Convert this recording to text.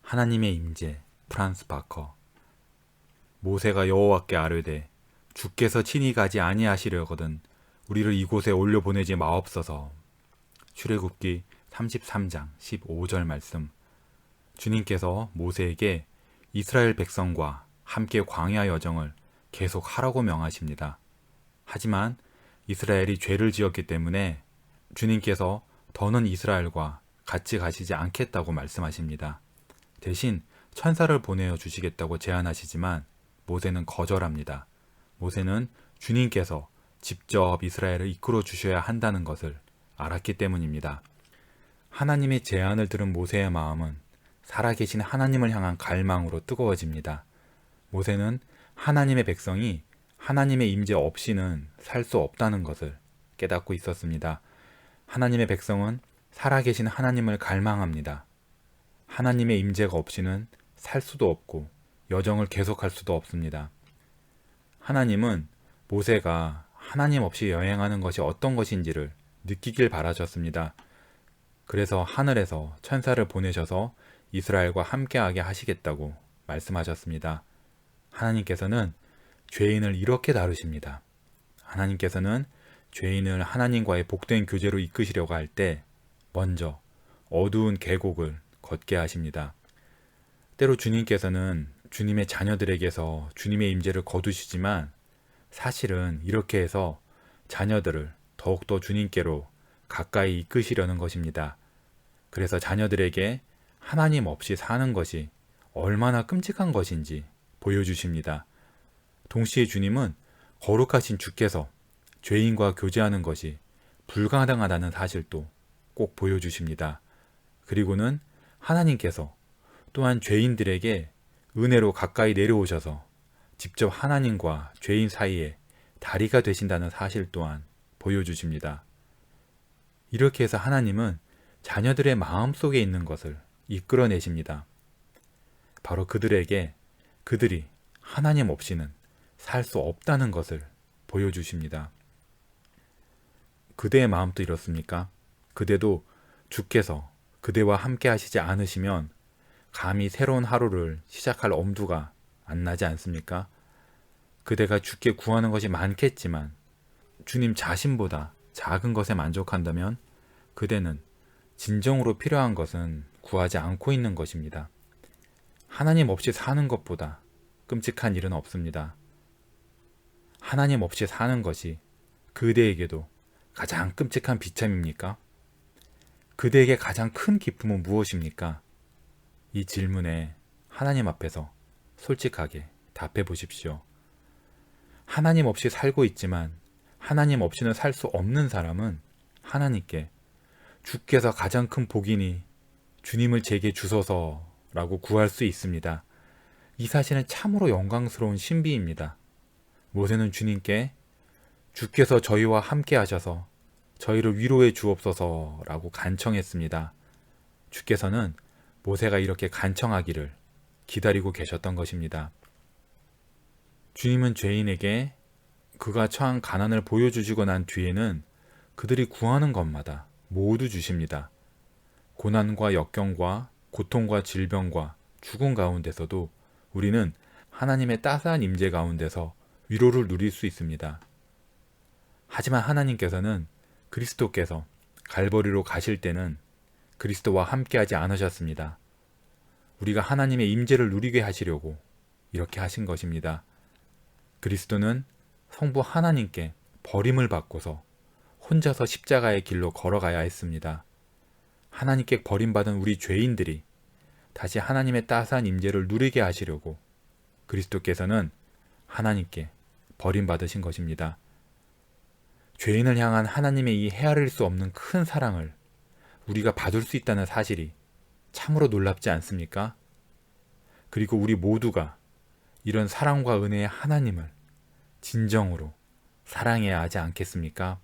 하나님의 임재. 프란스 바커. 모세가 여호와께 아뢰되 주께서 친히 가지 아니하시려거든 우리를 이곳에 올려 보내지 마옵소서. 출애굽기 33장 15절 말씀. 주님께서 모세에게 이스라엘 백성과 함께 광야 여정을 계속 하라고 명하십니다. 하지만 이스라엘이 죄를 지었기 때문에 주님께서 더는 이스라엘과 같이 가시지 않겠다고 말씀하십니다. 대신 천사를 보내어 주시겠다고 제안하시지만 모세는 거절합니다. 모세는 주님께서 직접 이스라엘을 이끌어 주셔야 한다는 것을 알았기 때문입니다. 하나님의 제안을 들은 모세의 마음은 살아계신 하나님을 향한 갈망으로 뜨거워집니다. 모세는 하나님의 백성이 하나님의 임재 없이는 살 수 없다는 것을 깨닫고 있었습니다. 하나님의 백성은 살아계신 하나님을 갈망합니다. 하나님의 임재가 없이는 살 수도 없고 여정을 계속할 수도 없습니다. 하나님은 모세가 하나님 없이 여행하는 것이 어떤 것인지를 느끼길 바라셨습니다. 그래서 하늘에서 천사를 보내셔서 이스라엘과 함께하게 하시겠다고 말씀하셨습니다. 하나님께서는 죄인을 이렇게 다루십니다. 하나님께서는 죄인을 하나님과의 복된 교제로 이끄시려고 할 때 먼저 어두운 계곡을 걷게 하십니다. 때로 주님께서는 주님의 자녀들에게서 주님의 임재를 거두시지만 사실은 이렇게 해서 자녀들을 더욱더 주님께로 가까이 이끄시려는 것입니다. 그래서 자녀들에게 하나님 없이 사는 것이 얼마나 끔찍한 것인지 보여주십니다. 동시에 주님은 거룩하신 주께서 죄인과 교제하는 것이 불가능하다는 사실도 꼭 보여주십니다. 그리고는 하나님께서 또한 죄인들에게 은혜로 가까이 내려오셔서 직접 하나님과 죄인 사이에 다리가 되신다는 사실 또한 보여주십니다. 이렇게 해서 하나님은 자녀들의 마음 속에 있는 것을 이끌어내십니다. 바로 그들에게 그들이 하나님 없이는 살 수 없다는 것을 보여주십니다. 그대의 마음도 이렇습니까? 그대도 주께서 그대와 함께 하시지 않으시면 감히 새로운 하루를 시작할 엄두가 안 나지 않습니까? 그대가 주께 구하는 것이 많겠지만 주님 자신보다 작은 것에 만족한다면 그대는 진정으로 필요한 것은 구하지 않고 있는 것입니다. 하나님 없이 사는 것보다 끔찍한 일은 없습니다. 하나님 없이 사는 것이 그대에게도 가장 끔찍한 비참입니까? 그대에게 가장 큰 기쁨은 무엇입니까? 이 질문에 하나님 앞에서 솔직하게 답해 보십시오. 하나님 없이 살고 있지만 하나님 없이는 살 수 없는 사람은 하나님께 주께서 가장 큰 복이니 주님을 제게 주소서라고 구할 수 있습니다. 이 사실은 참으로 영광스러운 신비입니다. 모세는 주님께 주께서 저희와 함께 하셔서 저희를 위로해 주옵소서라고 간청했습니다. 주께서는 모세가 이렇게 간청하기를 기다리고 계셨던 것입니다. 주님은 죄인에게 그가 처한 가난을 보여주시고 난 뒤에는 그들이 구하는 것마다 모두 주십니다. 고난과 역경과 고통과 질병과 죽음 가운데서도 우리는 하나님의 따스한 임재 가운데서 위로를 누릴 수 있습니다. 하지만 하나님께서는 그리스도께서 갈보리로 가실 때는 그리스도와 함께하지 않으셨습니다. 우리가 하나님의 임재를 누리게 하시려고 이렇게 하신 것입니다. 그리스도는 성부 하나님께 버림을 받고서 혼자서 십자가의 길로 걸어가야 했습니다. 하나님께 버림받은 우리 죄인들이 다시 하나님의 따스한 임재를 누리게 하시려고 그리스도께서는 하나님께 버림받으신 것입니다. 죄인을 향한 하나님의 이 헤아릴 수 없는 큰 사랑을 우리가 받을 수 있다는 사실이 참으로 놀랍지 않습니까? 그리고 우리 모두가 이런 사랑과 은혜의 하나님을 진정으로 사랑해야 하지 않겠습니까?